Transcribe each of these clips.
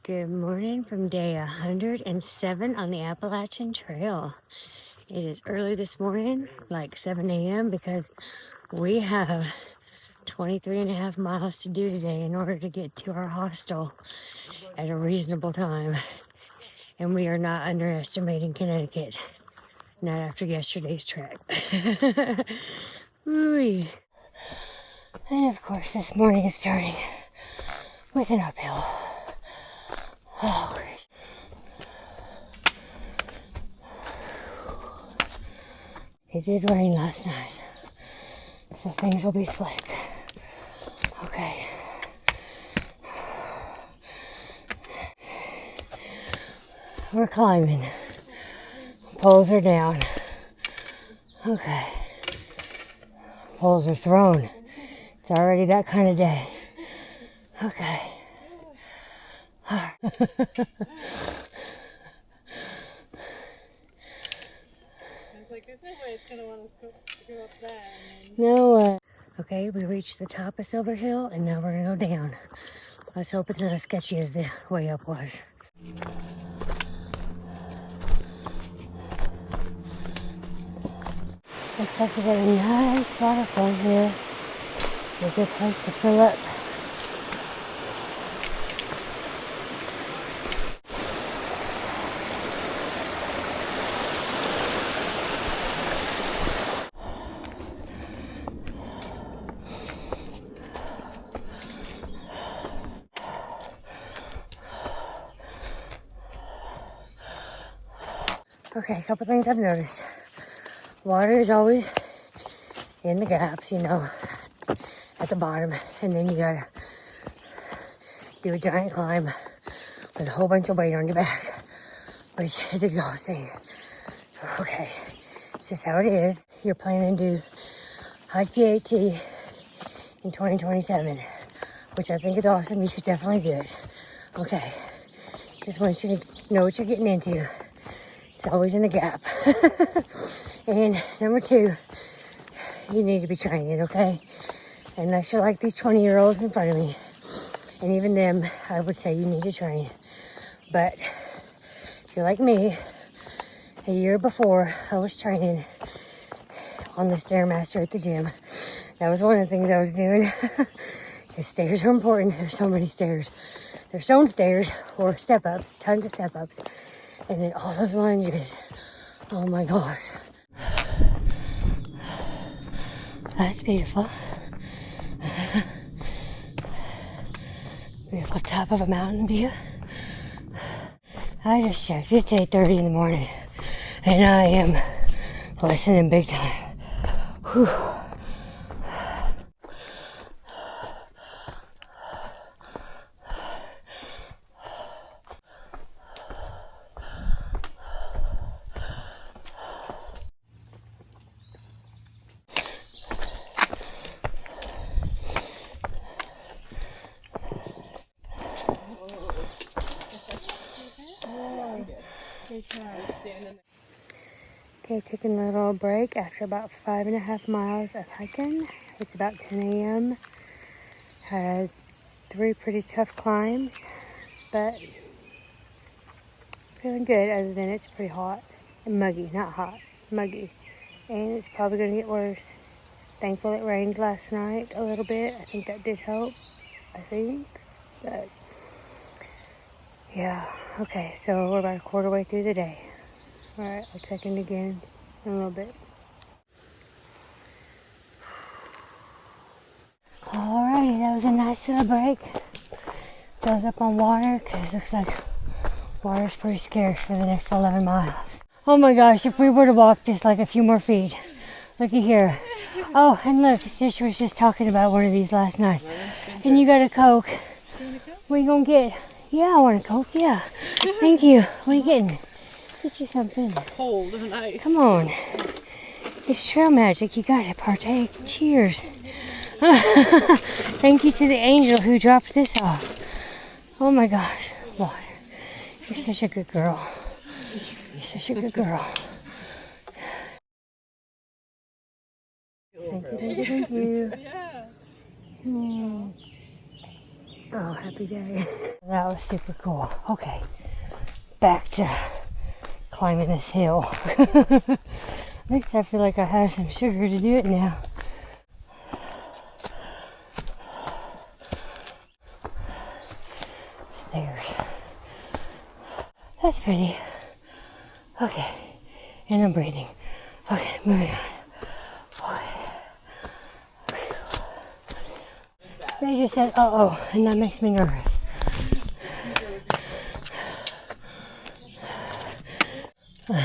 Good morning from day 107 on the Appalachian Trail. It is early this morning, like 7 a.m. because we have 23 and a half miles to do today in order to get to our hostel at a reasonable time. And we are not underestimating Connecticut, not after yesterday's trek. Ooh. And of course this morning is starting with an uphill. Oh, great. It did rain last night, so things will be slick. Okay. We're climbing. Poles are down. Okay. Poles are thrown. It's already that kind of day. Okay. There's no way it's going to want us to go up there. No way. Okay, we reached the top of Silver Hill, and now we're going to go down. Let's hope it's not as sketchy as the way up was. Looks like we got a nice waterfall here. A good place to fill up. Okay, a couple things I've noticed. Water is always in the gaps, at the bottom. And then you gotta do a giant climb with a whole bunch of weight on your back, which is exhausting. Okay, it's just how it is. You're planning to hike the AT in 2027, which I think is awesome. You should definitely do it. Okay, just want you to know what you're getting into. It's always in the gap. And number two, you need to be training, okay? Unless you're like these 20-year-olds in front of me. And even them, I would say you need to train. But if you're like me, a year before I was training on the Stairmaster at the gym. That was one of the things I was doing. Because stairs are important. There's so many stairs. There's stone stairs or step-ups, tons of step-ups. And then all those lunges. Oh my gosh. That's beautiful. Beautiful top of a mountain view. I just checked. It's 8:30 in the morning. And I am listening big time. Whew. Okay, taking a little break after about 5.5 miles of hiking. It's about 10 a.m. Had 3 pretty tough climbs, but feeling good other than it's pretty hot and muggy, not hot, muggy. And it's probably going to get worse. Thankful it rained last night a little bit. I think that did help, but yeah. Okay, so we're about a quarter way through the day. All right, I'll check in again in a little bit. Alrighty, that was a nice little break. Goes up on water because it looks like water's pretty scarce for the next 11 miles. Oh my gosh, if we were to walk just like a few more feet. Looky here. Oh, and look, Stitch was just talking about one of these last night. And you got a Coke. What are you gonna get? Yeah, I want a Coke, yeah. Thank you. What are you getting? Get you something. Cold and ice. Come on. It's trail magic. You gotta partake. Cheers. Thank you to the angel who dropped this off. Oh my gosh. Water. You're such a good girl. You're such a good girl. Thank you, thank you, thank you. Yeah. Oh, happy day. That was super cool. Okay, back to climbing this hill. At least I feel like I have some sugar to do it now. Stairs. That's pretty. Okay, and I'm breathing. Okay, moving on. Okay. They just said, uh-oh, and that makes me nervous. Do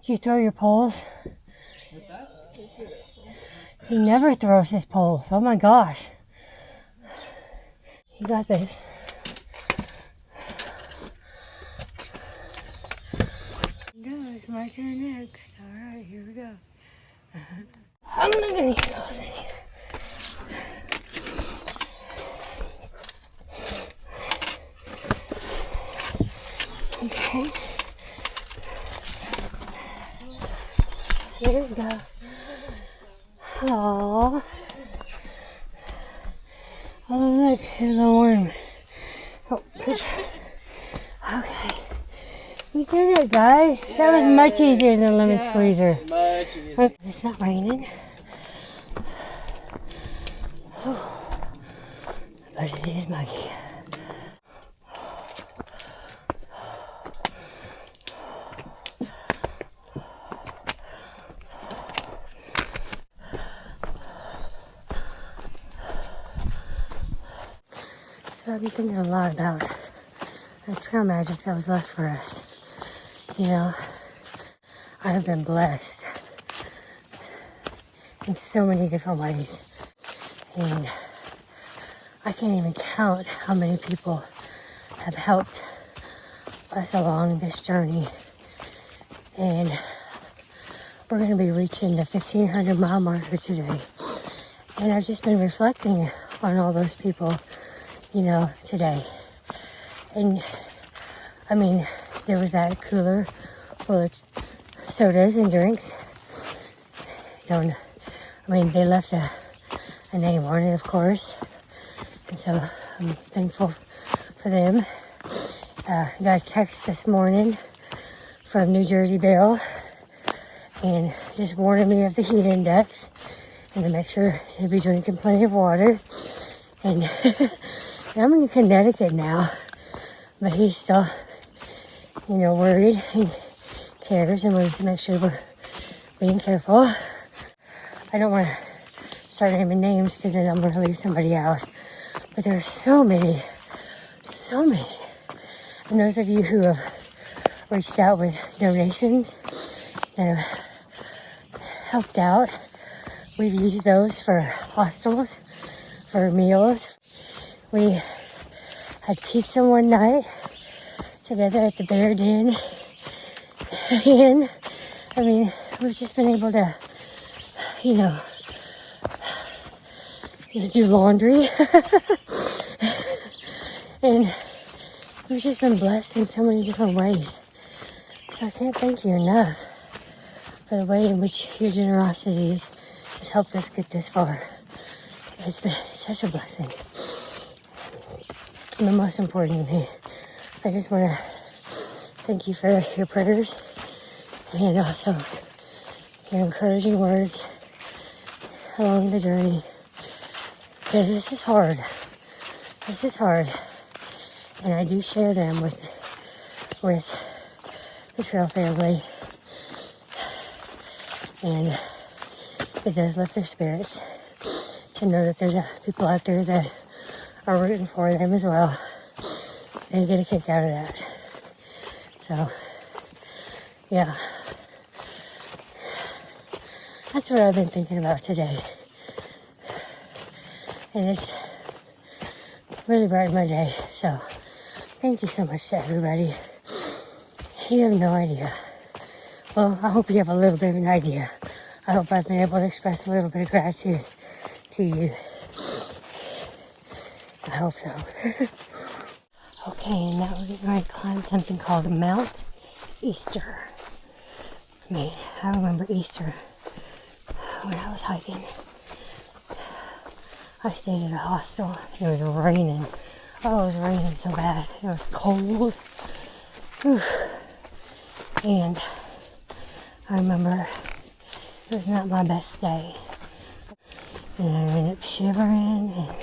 you throw your poles? What's that? He never throws his poles. Oh my gosh. You got this. No, it's my turn next. Alright, here we go. I'm not gonna get those in here. Okay. There we go. Aww. Oh, look, there's a worm. Oh, okay. We did it, guys. That was much easier than lemon squeezer. Much easier. It's not raining. But it is muggy. So I've been thinking a lot about the trail magic that was left for us. You know, I have been blessed in so many different ways. And I can't even count how many people have helped us along this journey. And we're going to be reaching the 1,500 mile marker today. And I've just been reflecting on all those people, you know, today. And I mean, there was that cooler full of sodas and drinks. They left a name on it, of course. And so I'm thankful for them. I got a text this morning from New Jersey Bill and just warning me of the heat index and to make sure to be drinking plenty of water. And I'm in Connecticut now, but he's still, you know, worried and cares and wants to make sure we're being careful. I don't want to start naming names because then I'm going to leave somebody out. But there are so many. And those of you who have reached out with donations that have helped out, we've used those for hostels, for meals. We had pizza one night together at the Bear Den. And, I mean, we've just been able to, you know, do laundry. And we've just been blessed in so many different ways. So I can't thank you enough for the way in which your generosity has helped us get this far. It's been such a blessing. And the most important thing, I just want to thank you for your prayers and also your encouraging words along the journey. Because this is hard. And I do share them with the trail family. And it does lift their spirits to know that there's people out there that are rooting for them as well. They get a kick out of that. So, yeah. That's what I've been thinking about today. And it's really brightened my day. So, thank you so much to everybody. You have no idea. Well, I hope you have a little bit of an idea. I hope I've been able to express a little bit of gratitude to you. I hope so. Okay, now we're getting ready to climb something called Mount Easter. I mean, I remember Easter when I was hiking. I stayed at a hostel. It was raining. Oh, it was raining so bad. It was cold. Whew. And I remember it was not my best day. And I ended up shivering, and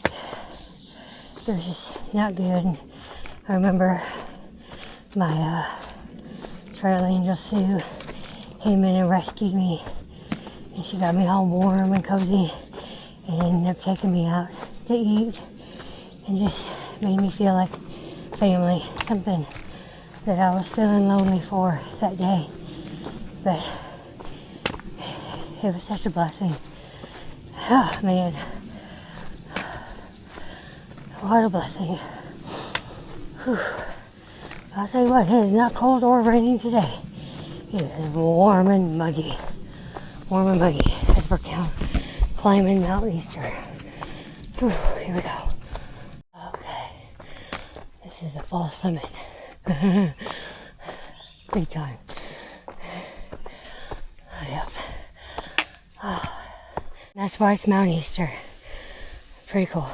it was just not good. And I remember my trail angel Sue came in and rescued me, and she got me all warm and cozy, and ended up taking me out to eat, and just made me feel like family, something that I was feeling lonely for that day. But it was such a blessing. Oh man, what a blessing. Whew. I'll tell you what, it is not cold or raining today. It is warm and muggy. Warm and muggy as we're climbing Mount Easter. Whew, here we go. Okay, this is a fall summit. Big time. Yep. Oh. That's why it's Mount Easter. Pretty cool.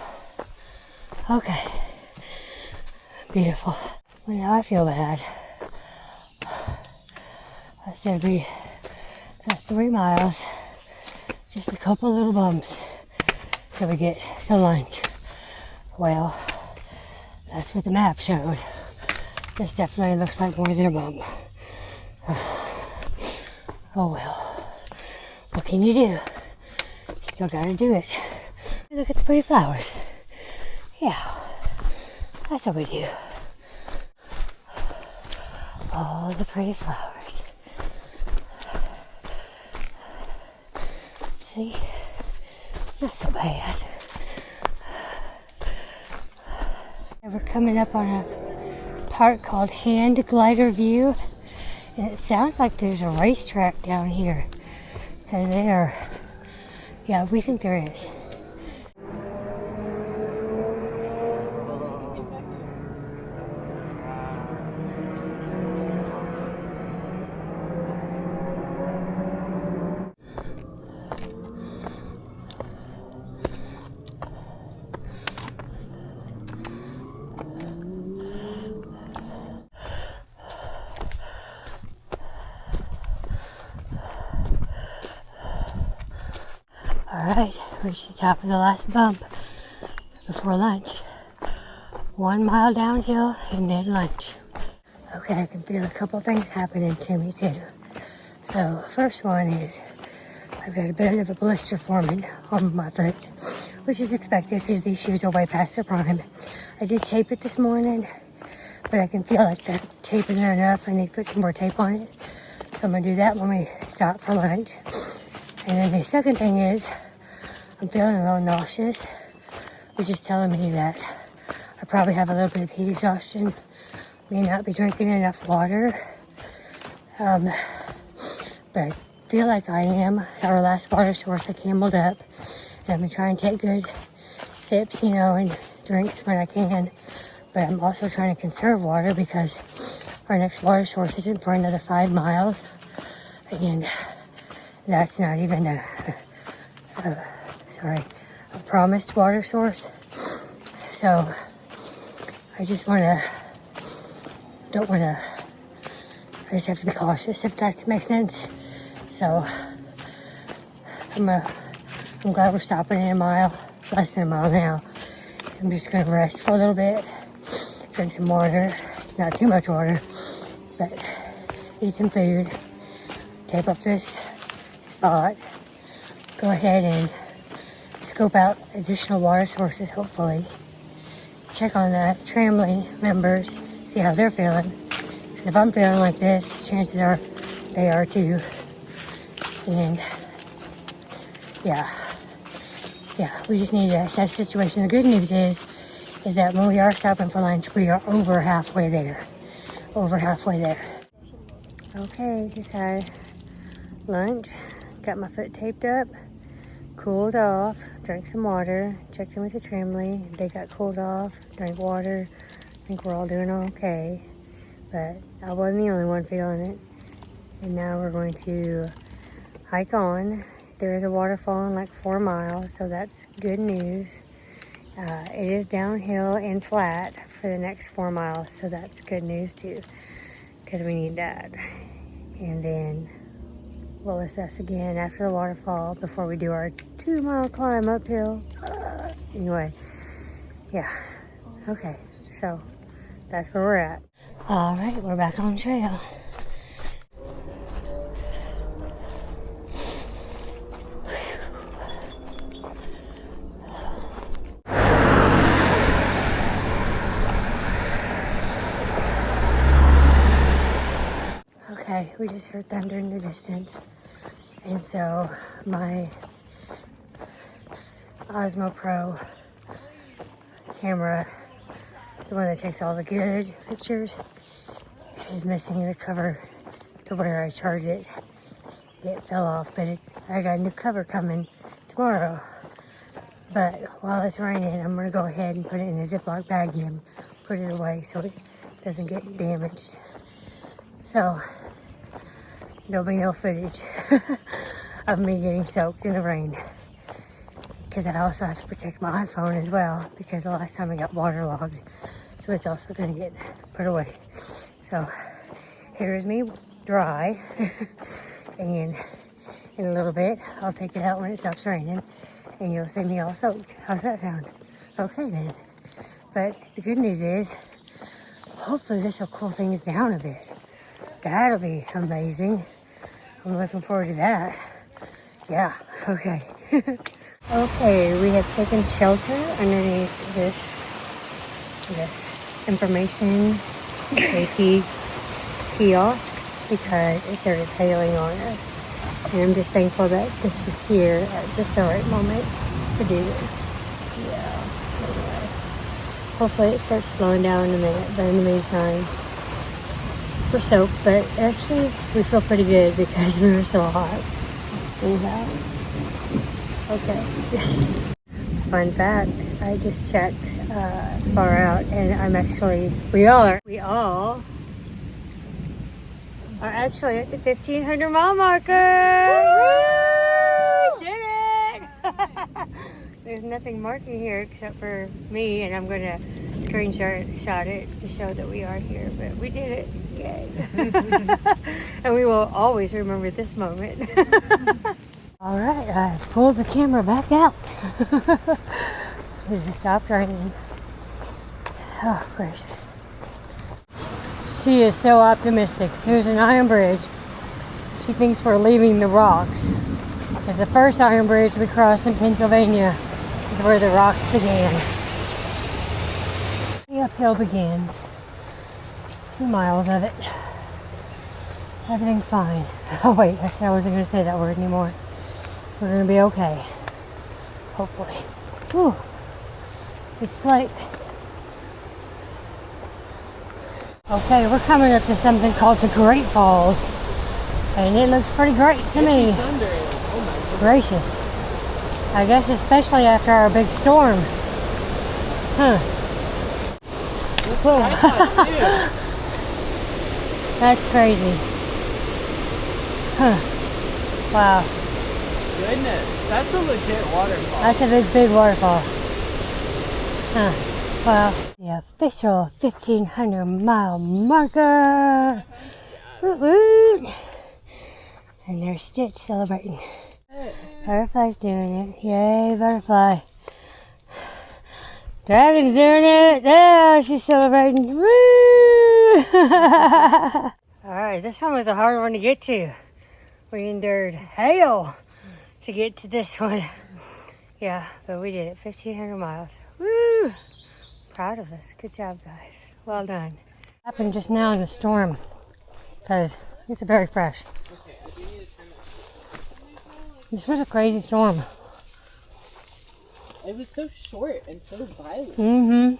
Okay. Beautiful. Well, now I feel bad. I said we got 3 miles, just a couple little bumps till we get to lunch. Well, that's what the map showed. This definitely looks like more than a bump. Oh well. What can you do? Still gotta do it. Look at the pretty flowers. Yeah, that's what we do. All the pretty flowers. See? Not so bad. We're coming up on a park called Hand Glider View. And it sounds like there's a racetrack down here. Because there, yeah, we think there is. Alright, reached the top of the last bump before lunch. 1 mile downhill and then lunch. Okay, I can feel a couple things happening to me too. So, first one is I've got a bit of a blister forming on my foot, which is expected because these shoes are way past their prime. I did tape it this morning, but I can feel like the tape isn't enough. I need to put some more tape on it. So I'm going to do that when we stop for lunch. And then the second thing is I'm feeling a little nauseous, which is telling me that I probably have a little bit of heat exhaustion. May not be drinking enough water. But I feel like I am. Our last water source I camelled up. And I'm going to try and take good sips, and drink when I can. But I'm also trying to conserve water because our next water source isn't for another 5 miles. And that's not even a promised water source. So I just I just have to be cautious, if that makes sense. So I'm glad we're stopping in a mile, less than a mile now. I'm just gonna rest for a little bit, drink some water, not too much water, but eat some food, tape up this spot, go ahead and scope out additional water sources, hopefully. Check on the Tramley members, see how they're feeling. Because if I'm feeling like this, chances are they are too. And yeah, we just need to assess the situation. The good news is that when we are stopping for lunch, we are over halfway there. Okay, just had lunch, got my foot taped up, cooled off, drank some water, checked in with the Tramley. They got cooled off, drank water. I think we're all doing okay, but I wasn't the only one feeling it. And now we're going to hike on there is a waterfall in like 4 miles, so that's good news. It is downhill and flat for the next 4 miles, so that's good news too, because we need that. And then we'll assess again after the waterfall before we do our 2-mile climb uphill. Anyway, yeah, okay, so that's where we're at. All right, we're back on trail. Okay, we just heard thunder in the distance, and so my Osmo Pro camera, the one that takes all the good pictures, is missing the cover to where I charge it. It fell off, but I got a new cover coming tomorrow. But while it's raining, I'm gonna go ahead and put it in a Ziploc bag and put it away so it doesn't get damaged. So there'll be no footage of me getting soaked in the rain, because I also have to protect my iPhone as well, because the last time I got waterlogged, so it's also going to get put away. So here's me dry, and in a little bit I'll take it out when it stops raining, and you'll see me all soaked. How's that sound? Okay then. But the good news is, hopefully this will cool things down a bit. That'll be amazing. I'm looking forward to that. Yeah, okay. Okay, we have taken shelter underneath this information AT kiosk because it started hailing on us. And I'm just thankful that this was here at just the right moment to do this. Yeah, anyway. Hopefully it starts slowing down in a minute, but in the meantime, we're soaked, but actually we feel pretty good because we were so hot. Anyhow, okay. Fun fact, I just checked far out, and we all are actually at the 1,500 mile marker. Woo! Did it! There's nothing marking here except for me, and I'm gonna screenshot it to show that we are here, but we did it. Yay. And we will always remember this moment. All right, I pulled the camera back out. It just stopped raining. Oh, gracious. She is so optimistic. Here's an iron bridge. She thinks we're leaving the rocks, because the first iron bridge we crossed in Pennsylvania is where the rocks began. The uphill begins. 2 miles of it. Everything's fine. Oh wait, I said I wasn't going to say that word anymore. We're going to be okay. Hopefully. Whew. It's like... Okay, we're coming up to something called the Great Falls. And it looks pretty great to me. Oh my Gracious. I guess especially after our big storm. Huh. That's what I thought too. That's crazy. Huh. Wow. Goodness, that's a legit waterfall. That's a big waterfall. Huh. Wow. The official 1,500 mile marker. Woot woot. And there's Stitch celebrating. Butterfly's doing it. Yay, Butterfly. Dragon's doing it. Yeah, she's celebrating. Woo! Alright, this one was a hard one to get to. We endured hail to get to this one. Yeah, but we did it. 1,500 miles. Woo! Proud of us. Good job, guys. Well done. Happened just now in the storm, because it's very fresh. Okay, I do need to turn it. This was a crazy storm. It was so short and so violent. Mm-hmm.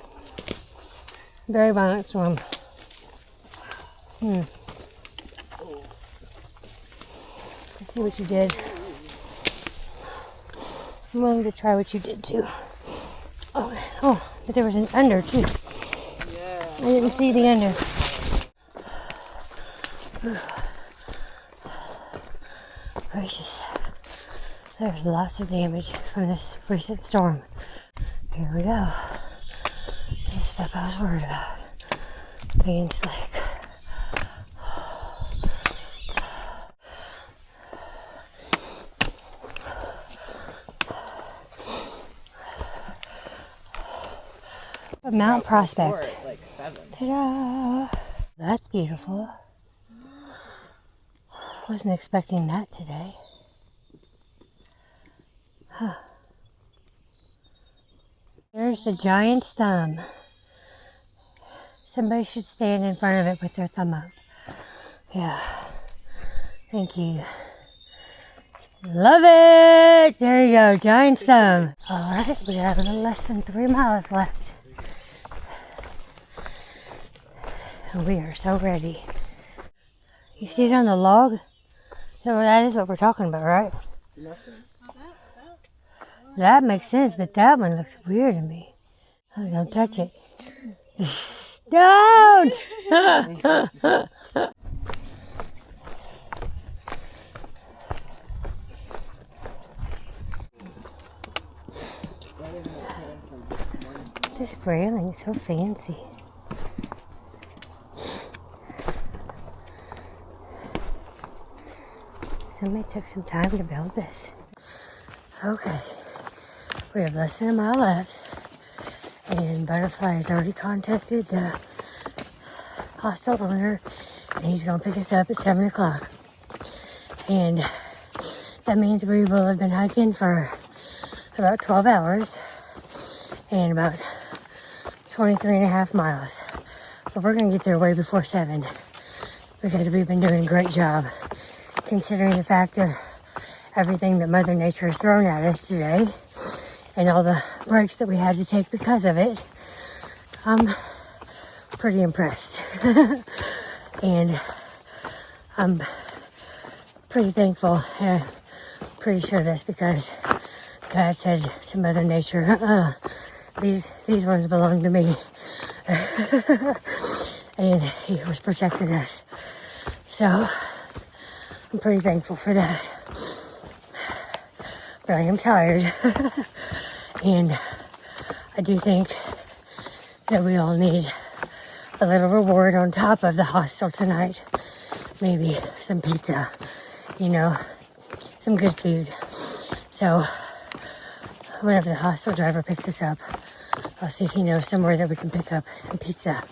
Very violent storm. Let's see what you did. I'm willing to try what you did too. Oh, but there was an under too. Yeah. I didn't see the under. Gracious. There's lots of damage from this recent storm. Here we go. This is stuff I was worried about. Being slick. Mount Prospect. Like 7. Ta-da! That's beautiful. Wasn't expecting that today. Huh. There's the giant's thumb. Somebody should stand in front of it with their thumb up. Yeah. Thank you. Love it! There you go, giant's thumb. Alright, we have a little less than 3 miles left. And we are so ready. You see it on the log? So that is what we're talking about, right? That makes sense, but that one looks weird to me. Oh, don't touch it. Don't! This railing is so fancy. Somebody took some time to build this. Okay, we have less than a mile left, and Butterfly has already contacted the hostel owner, and he's gonna pick us up at 7 o'clock. And that means we will have been hiking for about 12 hours and about 23 and a half miles. But we're gonna get there way before 7 because we've been doing a great job considering the fact of everything that Mother Nature has thrown at us today and all the breaks that we had to take because of it. I'm pretty impressed. And I'm pretty thankful. Pretty sure that's because God said to Mother Nature, these ones belong to me. And he was protecting us. So I'm pretty thankful for that. But I am tired. And I do think that we all need a little reward on top of the hostel tonight. Maybe some pizza, you know, some good food. So whenever the hostel driver picks us up, I'll see if he knows somewhere that we can pick up some pizza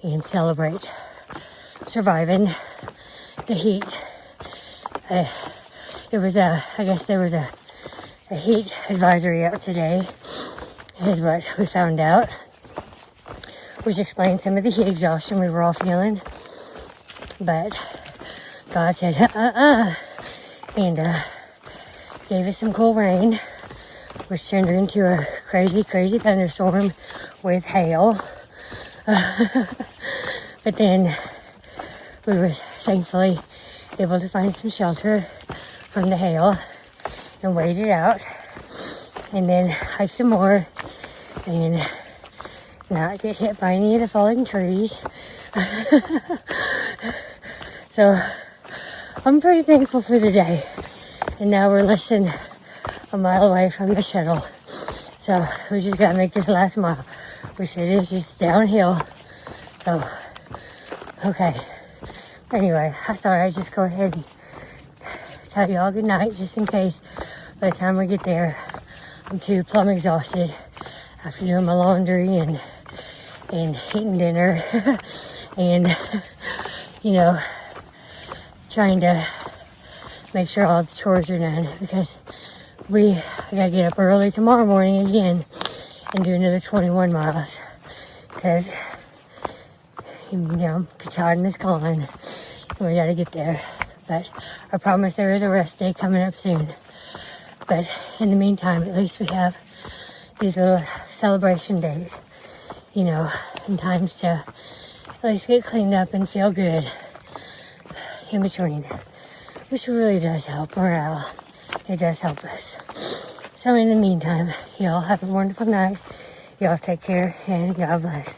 and celebrate surviving the heat. I guess there was a heat advisory out today, is what we found out, which explains some of the heat exhaustion we were all feeling. But God said, and gave us some cool rain, which turned into a crazy, crazy thunderstorm with hail. But then we were thankfully able to find some shelter from the hail and wait it out, and then hike some more and not get hit by any of the falling trees. So I'm pretty thankful for the day. And now we're less than a mile away from the shuttle. So we just gotta make this last mile, which it is just downhill. So, okay. Anyway, I thought I'd just go ahead and tell you all good night, just in case by the time we get there, I'm too plumb exhausted after doing my laundry and eating dinner and, you know, trying to make sure all the chores are done, because I gotta get up early tomorrow morning again and do another 21 miles, because, you know, Katahdin is calling and we gotta get there. But I promise there is a rest day coming up soon. But in the meantime, at least we have these little celebration days, you know, and times to at least get cleaned up and feel good in between, which really does help morale. It does help us. So in the meantime, y'all have a wonderful night. Y'all take care and God bless.